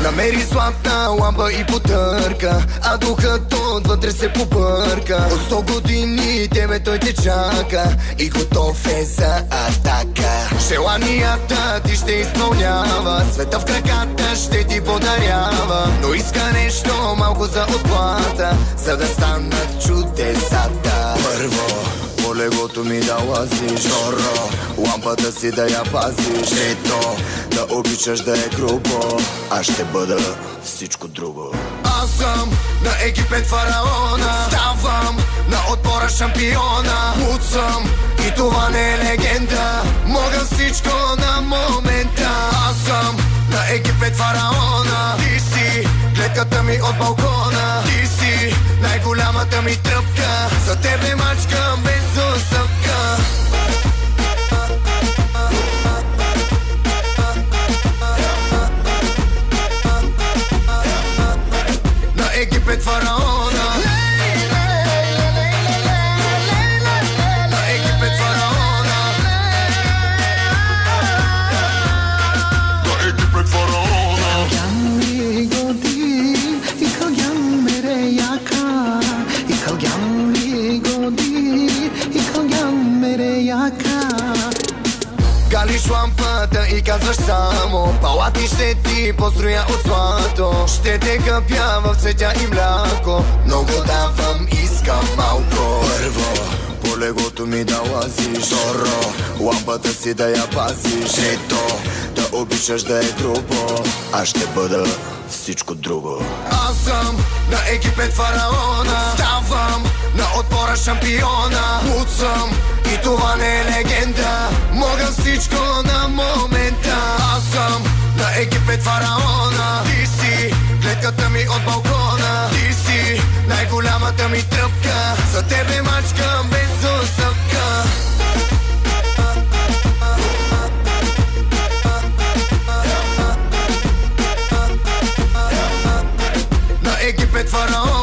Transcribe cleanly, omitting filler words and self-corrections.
Намери златна лампа и потърка, а духът отвътре се побърка. От 100 години тебе той те чака и готов е за атака. Желанията ти ще изпълнява, света в краката ще ти подарява, но иска нещо малко за отплата, за да станат чудесата. Първо по леглото ми да лазиш, второ лампата си да я пазиш, трето да обичаш да е грубо, аз ще бъда всичко друго. Аз съм на Египет фараона, ставам на отбора шампиона. Луд съм и това не е легенда, мога всичко на момента. Аз съм на Египет фараона, ти си гледката ми от балкона, ти си най-голямата ми тръпка, за тебе мачкам без усъвка. На Египет фараона, на Египет фараона, на Египет фараона. Галиш лампата и казваш само, палати ще ти построя от злато. Ще те къпя в цветя и мляко, много давам, искам малко. Първо по леглото ми да лазиш, второ лампата си да я пазиш, трето да обичаш да е грубо, аз ще бъда всичко друго. Аз съм на Египет фараона, ставам на отбора шампиона. Луд съм и това не е легенда, мога всичко на момента. Аз съм на Египет фараона, ти си гледката ми от балкона, ти си най-голямата ми тръпка, за тебе мачкам без усъвка. На Египет фараона.